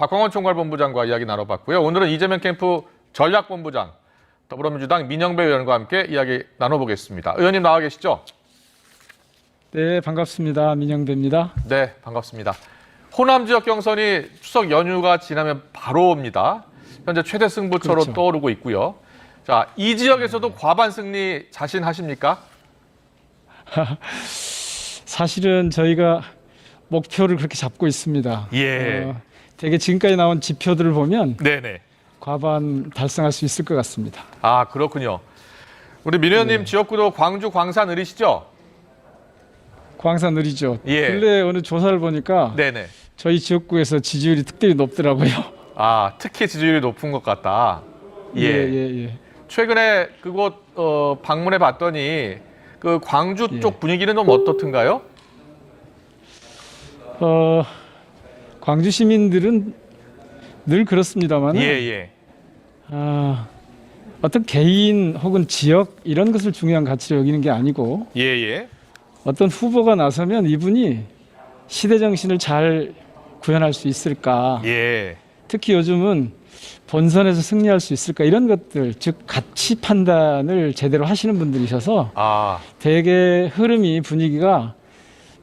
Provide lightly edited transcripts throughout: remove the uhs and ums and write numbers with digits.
박광원 총괄본부장과 이야기 나눠봤고요. 오늘은 이재명 캠프 전략본부장, 더불어민주당 민영배 의원과 함께 이야기 나눠보겠습니다. 의원님 나와 계시죠? 네, 반갑습니다. 민영배입니다. 네, 반갑습니다. 호남 지역 경선이 추석 연휴가 지나면 바로 옵니다. 현재 최대 승부처로 그렇죠. 떠오르고 있고요. 자, 이 지역에서도 과반 승리 자신하십니까? 사실은 저희가 목표를 그렇게 잡고 있습니다. 예. 되게 지금까지 나온 지표들을 보면 네네. 과반 달성할 수 있을 것 같습니다. 아, 그렇군요. 우리 민 의원님 네. 지역구도 광주 광산 을이시죠? 광산 느리죠. 예. 근래 어느 조사를 보니까 네네. 저희 지역구에서 지지율이 특별히 높더라고요. 아, 특히 지지율이 높은 것 같다. 예. 최근에 그곳 방문해 봤더니 그 광주 예. 쪽 분위기는 좀 어떻든가요? 광주 시민들은 늘 그렇습니다만 예. 어떤 개인 혹은 지역 이런 것을 중요한 가치로 여기는 게 아니고 예. 어떤 후보가 나서면 이분이 시대 정신을 잘 구현할 수 있을까? 예. 특히 요즘은 본선에서 승리할 수 있을까? 이런 것들, 즉 가치 판단을 제대로 하시는 분들이셔서 아, 되게 흐름이 분위기가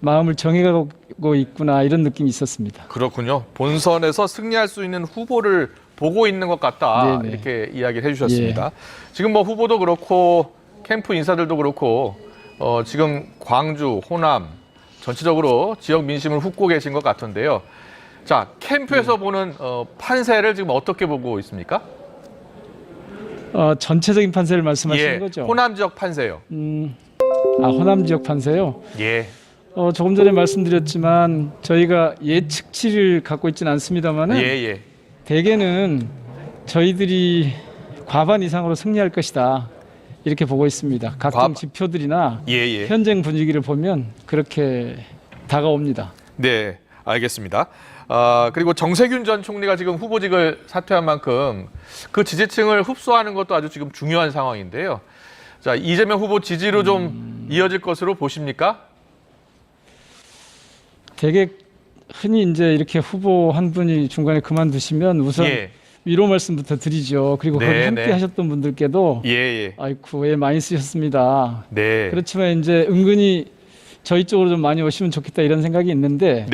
마음을 정해가고 있구나 이런 느낌이 있었습니다. 그렇군요. 본선에서 승리할 수 있는 후보를 보고 있는 것 같다. 네네. 이렇게 이야기를 해주셨습니다. 지금 뭐 후보도 그렇고 캠프 인사들도 그렇고 지금 광주, 호남 전체적으로 지역 민심을 훑고 계신 것 같은데요. 자, 캠프에서 보는 판세를 지금 어떻게 보고 있습니까? 전체적인 판세를 말씀하시는 예, 거죠? 호남 지역 판세요. 호남 지역 판세요. 예. 조금 전에 말씀드렸지만 저희가 예측치를 갖고 있지는 않습니다만은 예. 대개는 저희들이 과반 이상으로 승리할 것이다 이렇게 보고 있습니다. 각종 지표들이나 예. 현장 분위기를 보면 그렇게 다가옵니다. 네, 알겠습니다. 그리고 정세균 전 총리가 지금 후보직을 사퇴한 만큼 그 지지층을 흡수하는 것도 아주 지금 중요한 상황인데요. 자, 이재명 후보 지지로 좀 이어질 것으로 보십니까? 되게 흔히 이제 이렇게 후보 한 분이 중간에 그만두시면 우선 위로 말씀부터 드리죠. 그리고 거기 함께 하셨던 분들께도 아이쿠, 많이 쓰셨습니다. 네. 그렇지만 이제 은근히 저희 쪽으로 좀 많이 오시면 좋겠다 이런 생각이 있는데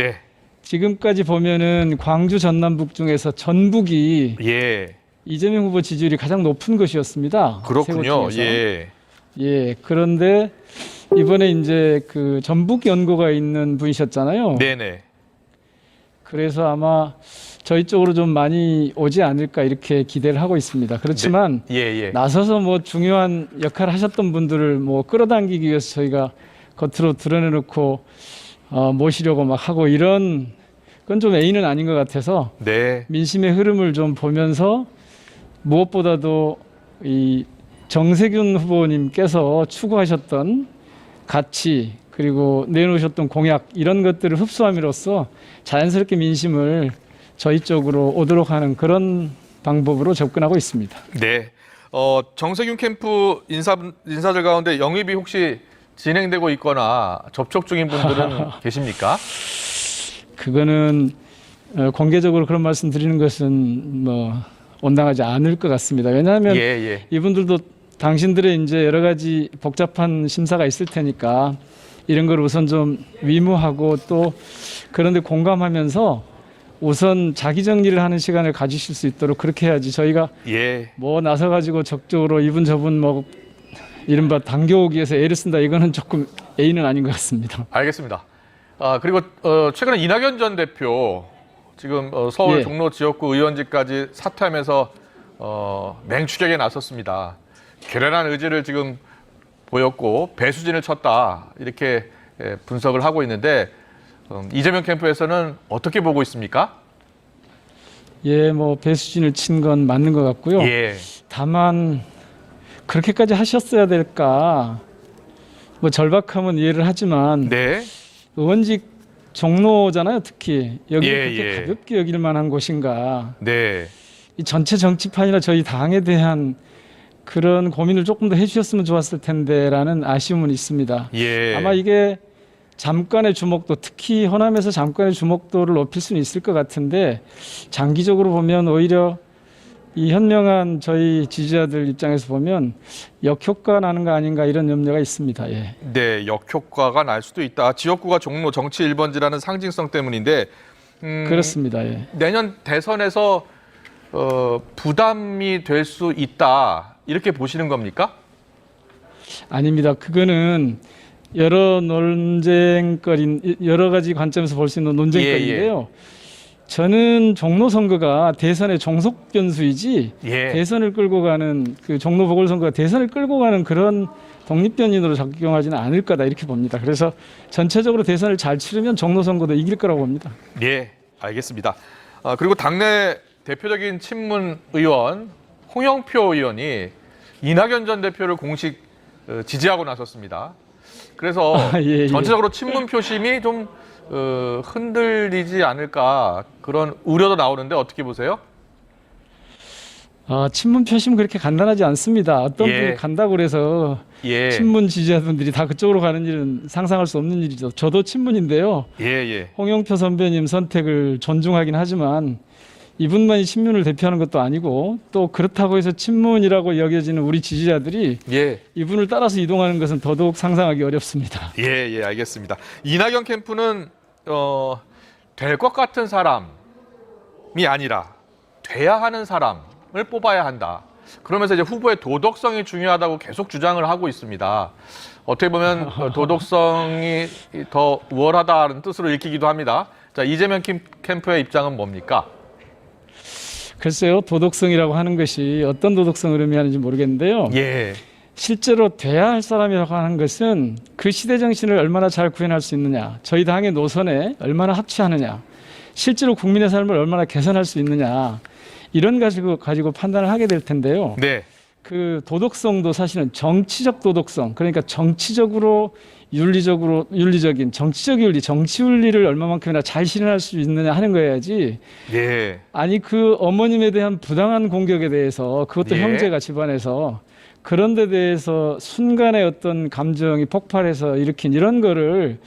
지금까지 보면은 광주 전남북 중에서 전북이 이재명 후보 지지율이 가장 높은 것이었습니다. 그렇군요. 그런데 이번에 이제 그 전북 연고가 있는 분이셨잖아요. 네네. 그래서 아마 저희 쪽으로 좀 많이 오지 않을까 이렇게 기대를 하고 있습니다. 그렇지만 나서서 뭐 중요한 역할을 하셨던 분들을 뭐 끌어당기기 위해서 저희가 겉으로 드러내놓고 모시려고 막 하고 이런 건 좀 A는 아닌 것 같아서 민심의 흐름을 좀 보면서 무엇보다도 이 정세균 후보님께서 추구하셨던 가치 그리고 내놓으셨던 공약 이런 것들을 흡수함으로써 자연스럽게 민심을 저희 쪽으로 오도록 하는 그런 방법으로 접근하고 있습니다. 네. 정세균 캠프 인사들 가운데 영입이 혹시 진행되고 있거나 접촉 중인 분들은 계십니까? 그거는 공개적으로 그런 말씀 드리는 것은 뭐 온당하지 않을 것 같습니다. 왜냐하면 이분들도 당신들의 이제 여러 가지 복잡한 심사가 있을 테니까 이런 걸 우선 좀 위무하고 또 그런데 공감하면서 우선 자기 정리를 하는 시간을 가지실 수 있도록 그렇게 해야지 저희가 뭐 나서가지고 적극적으로 이분 저분 뭐 이른바 당겨오기 위해서 애를 쓴다 이거는 조금 A는 아닌 것 같습니다. 알겠습니다. 그리고 최근에 이낙연 전 대표 지금 서울 종로 지역구 의원직까지 사퇴하면서 맹추격에 나섰습니다. 결연한 의지를 지금 보였고 배수진을 쳤다 이렇게 분석을 하고 있는데 이재명 캠프에서는 어떻게 보고 있습니까? 뭐 배수진을 친 건 맞는 것 같고요. 다만 그렇게까지 하셨어야 될까? 뭐 절박함은 이해를 하지만 의원직 종로잖아요, 특히 여기 그렇게 가볍게 여길 만한 곳인가? 이 전체 정치판이나 저희 당에 대한 그런 고민을 조금 더 해주셨으면 좋았을 텐데라는 아쉬움은 있습니다. 아마 이게 잠깐의 주목도, 특히 호남에서 잠깐의 주목도를 높일 수는 있을 것 같은데 장기적으로 보면 오히려 이 현명한 저희 지지자들 입장에서 보면 역효과 나는 거 아닌가 이런 염려가 있습니다. 예. 네, 역효과가 날 수도 있다. 지역구가 종로 정치 1번지라는 상징성 때문인데 그렇습니다. 예. 내년 대선에서 부담이 될 수 있다 이렇게 보시는 겁니까? 아닙니다. 그거는 여러 논쟁거리, 여러 가지 관점에서 볼 수 있는 논쟁거리인데요. 저는 종로 선거가 대선의 종속 변수이지 대선을 끌고 가는 그 종로 보궐선거가 대선을 끌고 가는 그런 독립변인으로 작용하지는 않을 거다 이렇게 봅니다. 그래서 전체적으로 대선을 잘 치르면 종로 선거도 이길 거라고 봅니다. 예, 알겠습니다. 그리고 당내 대표적인 친문 의원 홍영표 의원이 이낙연 전 대표를 공식 지지하고 나섰습니다. 그래서 전체적으로 친문 표심이 좀 흔들리지 않을까 그런 우려도 나오는데 어떻게 보세요? 친문 표심 그렇게 간단하지 않습니다. 어떤 분이 간다고 그래서 친문 지지자분들이 다 그쪽으로 가는 일은 상상할 수 없는 일이죠. 저도 친문인데요. 홍영표 선배님 선택을 존중하긴 하지만 이분만이 친문을 대표하는 것도 아니고 또 그렇다고 해서 친문이라고 여겨지는 우리 지지자들이 이분을 따라서 이동하는 것은 더더욱 상상하기 어렵습니다. 알겠습니다. 이낙연 캠프는 될 것 같은 사람이 아니라 돼야 하는 사람을 뽑아야 한다. 그러면서 이제 후보의 도덕성이 중요하다고 계속 주장을 하고 있습니다. 어떻게 보면 도덕성이 더 우월하다는 뜻으로 읽히기도 합니다. 자, 이재명 캠프의 입장은 뭡니까? 글쎄요, 도덕성이라고 하는 것이 어떤 도덕성을 의미하는지 모르겠는데요. 실제로 돼야 할 사람이라고 하는 것은 그 시대 정신을 얼마나 잘 구현할 수 있느냐, 저희 당의 노선에 얼마나 합치하느냐, 실제로 국민의 삶을 얼마나 개선할 수 있느냐, 이런 가지고 판단을 하게 될 텐데요. 그 도덕성도 사실은 정치적 도덕성, 그러니까 정치적으로 윤리적인 정치적 윤리, 정치 윤리를 얼마만큼이나 잘 실현할 수 있느냐 하는 거여야지. 아니 그 어머님에 대한 부당한 공격에 대해서 그것도 형제가 집안에서 그런 데 대해서 순간의 어떤 감정이 폭발해서 일으킨 이런 거를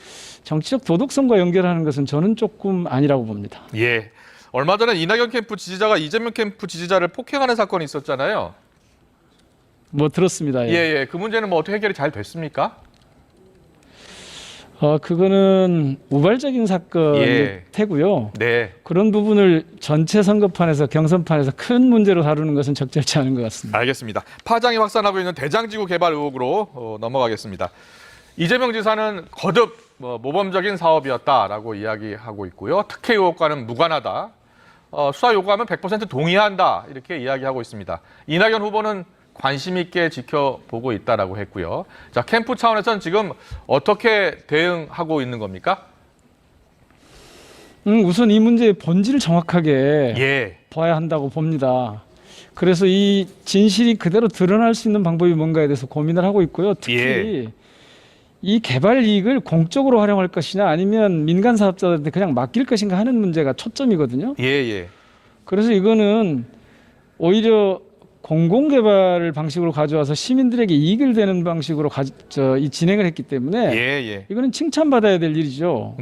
정치적 도덕성과 연결하는 것은 저는 조금 아니라고 봅니다. 얼마 전에 이낙연 캠프 지지자가 이재명 캠프 지지자를 폭행하는 사건이 있었잖아요. 뭐 들었습니다. 그 문제는 뭐 어떻게 해결이 잘 됐습니까? 그거는 우발적인 사건일 테고요. 그런 부분을 전체 선거판에서 경선판에서 큰 문제로 다루는 것은 적절치 않은 것 같습니다. 알겠습니다. 파장이 확산하고 있는 대장지구 개발 의혹으로 넘어가겠습니다. 이재명 지사는 거듭 모범적인 사업이었다라고 이야기하고 있고요. 특혜 의혹과는 무관하다. 수사 요구하면 100% 동의한다. 이렇게 이야기하고 있습니다. 이낙연 후보는 관심 있게 지켜보고 있다라고 했고요. 자, 캠프 차원에서는 지금 어떻게 대응하고 있는 겁니까? 우선 이 문제의 본질을 정확하게 봐야 한다고 봅니다. 그래서 이 진실이 그대로 드러날 수 있는 방법이 뭔가에 대해서 고민을 하고 있고요. 특히 이 개발 이익을 공적으로 활용할 것이냐 아니면 민간 사업자들한테 그냥 맡길 것인가 하는 문제가 초점이거든요. 그래서 이거는 오히려 공공개발 방식으로 가져와서 시민들에게 이익을 되는 방식으로 이 진행을 했기 때문에 이거는 칭찬받아야 될 일이죠.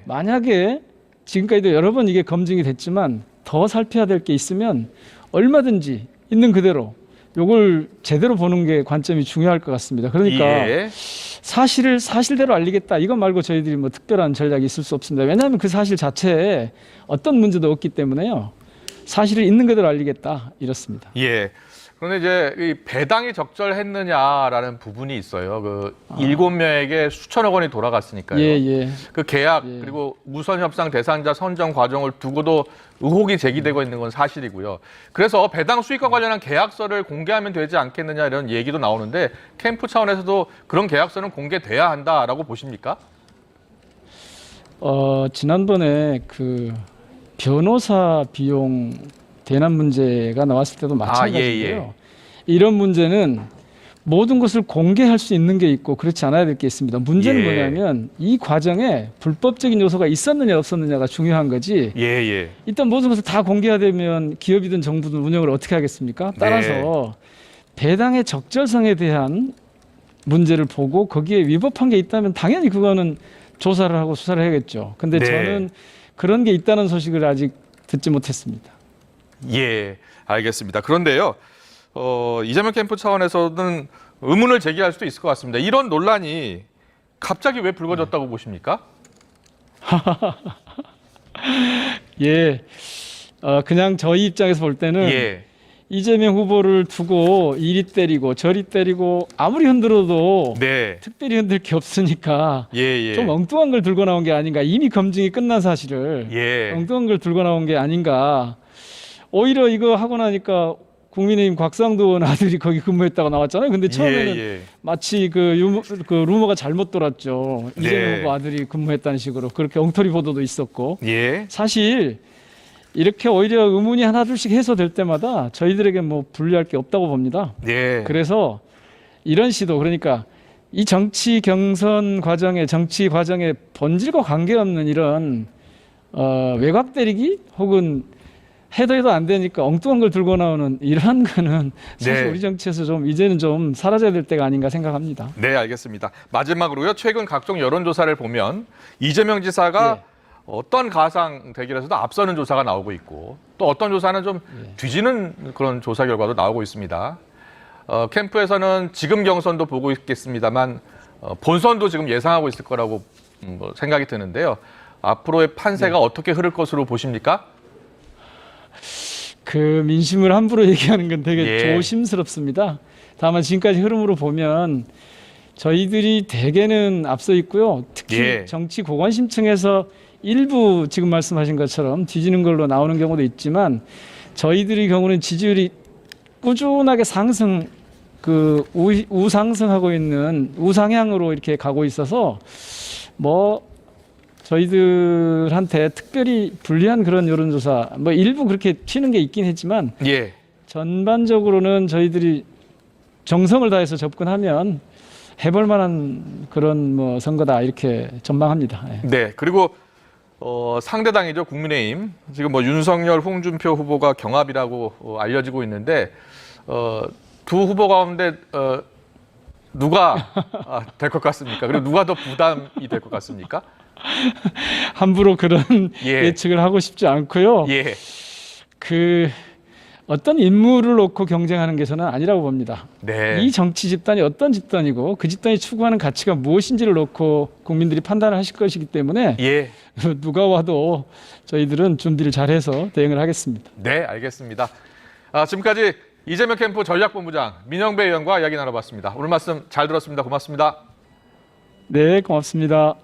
만약에 지금까지도 여러 번 이게 검증이 됐지만 더 살펴야 될 게 있으면 얼마든지 있는 그대로 요걸 제대로 보는 게 관점이 중요할 것 같습니다. 그러니까 사실을 사실대로 알리겠다 이것 말고 저희들이 뭐 특별한 전략이 있을 수 없습니다. 왜냐하면 그 사실 자체에 어떤 문제도 없기 때문에요. 사실을 있는 그대로 알리겠다 이렇습니다. 그런데 이제 이 배당이 적절했느냐라는 부분이 있어요. 그 7명에게 수천억 원이 돌아갔으니까요. 그 계약 그리고 무선 협상 대상자 선정 과정을 두고도 의혹이 제기되고 있는 건 사실이고요. 그래서 배당 수익과 관련한 계약서를 공개하면 되지 않겠느냐 이런 얘기도 나오는데 캠프 차원에서도 그런 계약서는 공개돼야 한다라고 보십니까? 지난번에 그 변호사 비용 대납 문제가 나왔을 때도 마찬가지인데요. 이런 문제는 모든 것을 공개할 수 있는 게 있고 그렇지 않아야 될 게 있습니다. 문제는 뭐냐면 이 과정에 불법적인 요소가 있었느냐 없었느냐가 중요한 거지. 일단 모든 것을 다 공개하되면 기업이든 정부든 운영을 어떻게 하겠습니까? 따라서 배당의 적절성에 대한 문제를 보고 거기에 위법한 게 있다면 당연히 그거는 조사를 하고 수사를 해야겠죠. 근데 네. 저는 그런 게 있다는 소식을 아직 듣지 못했습니다. 예, 알겠습니다. 그런데요, 이재명 캠프 차원에서는 의문을 제기할 수도 있을 것 같습니다. 이런 논란이 갑자기 왜 불거졌다고 보십니까? 예, 그냥 저희 입장에서 볼 때는 예, 이재명 후보를 두고 이리 때리고 저리 때리고 아무리 흔들어도 네, 특별히 흔들 게 없으니까 예, 예, 좀 엉뚱한 걸 들고 나온 게 아닌가. 이미 검증이 끝난 사실을 예, 엉뚱한 걸 들고 나온 게 아닌가. 오히려 이거 하고 나니까 국민의힘 곽상도 의원 아들이 거기 근무했다고 나왔잖아요. 근데 처음에는 예. 마치 그 루머가 잘못 돌았죠. 네. 이재명 후보 아들이 근무했다는 식으로 그렇게 엉터리 보도도 있었고. 예, 사실 이렇게 오히려 의문이 하나둘씩 해소될 때마다 저희들에게 뭐 불리할 게 없다고 봅니다. 예, 그래서 이런 시도, 그러니까 이 정치 경선 과정에, 정치 과정에 본질과 관계없는 이런 외곽 때리기 혹은 해도 안 되니까 엉뚱한 걸 들고 나오는 이러한 거는 사실 네. 우리 정치에서 좀 이제는 좀 사라져야 될 때가 아닌가 생각합니다. 네, 알겠습니다. 마지막으로요, 최근 각종 여론조사를 보면 이재명 지사가 예. 어떤 가상 대결에서도 앞서는 조사가 나오고 있고 또 어떤 조사는 좀 뒤지는 그런 조사 결과도 나오고 있습니다. 캠프에서는 지금 경선도 보고 있겠습니다만 본선도 지금 예상하고 있을 거라고 생각이 드는데요. 앞으로의 판세가 어떻게 흐를 것으로 보십니까? 그 민심을 함부로 얘기하는 건 되게 예. 조심스럽습니다. 다만 지금까지 흐름으로 보면 저희들이 대개는 앞서 있고요. 특히 예. 정치 고관심층에서 일부 지금 말씀하신 것처럼 뒤지는 걸로 나오는 경우도 있지만 저희들의 경우는 지지율이 꾸준하게 상승, 우상승하고 있는 우상향으로 이렇게 가고 있어서 뭐 저희들한테 특별히 불리한 그런 여론조사 뭐 일부 그렇게 튀는 게 있긴 했지만 예. 전반적으로는 저희들이 정성을 다해서 접근하면 해볼 만한 그런 뭐 선거다 이렇게 전망합니다. 예. 네. 그리고 상대당이죠, 국민의힘. 지금 뭐 윤석열, 홍준표 후보가 경합이라고 알려지고 있는데 두 후보 가운데 누가 될 것 같습니까? 그리고 누가 더 부담이 될 것 같습니까? 함부로 그런 예. 예측을 하고 싶지 않고요. 예. 그 어떤 인물을 놓고 경쟁하는 게 저는 아니라고 봅니다. 네. 이 정치 집단이 어떤 집단이고 그 집단이 추구하는 가치가 무엇인지를 놓고 국민들이 판단을 하실 것이기 때문에 예. 누가 와도 저희들은 준비를 잘해서 대응을 하겠습니다. 네, 알겠습니다. 지금까지 이재명 캠프 전략본부장 민영배 의원과 이야기 나눠봤습니다. 오늘 말씀 잘 들었습니다. 고맙습니다. 네, 고맙습니다.